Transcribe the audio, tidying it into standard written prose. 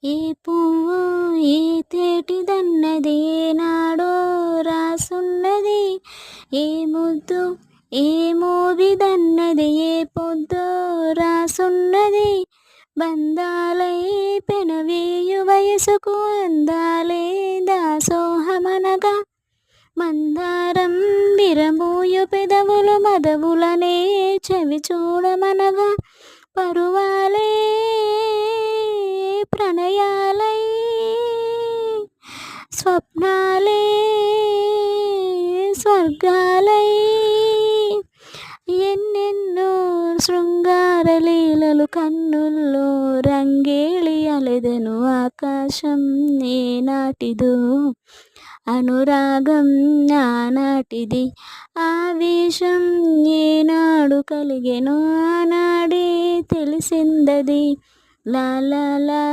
ఏ పువ్వు ఏ తేటిదన్నది ఏనాడో రాసున్నది. ఏ ముద్దు ఏ మోవిదన్నది ఏ పొద్దో రాసున్నది. బంధాలై పెనవేయు వయసుకు అందాలే దాసోహమనగా. మందారం విరమూయు పెదవులు మదవులనే చెవి చూడమనగా. పరువాలే ప్రణయాలై స్వప్నాలే స్వర్గాలై ఎన్నెన్నో శృంగార లీలలు కన్నుల్లో రంగేళి అలెదను ఆకాశం ఏనాటిదో. అనురాగం ఆనాటిది ఆవేశం ఏనాడు కలిగెనో ఆనాడే తెలిసిందది. లా లా లా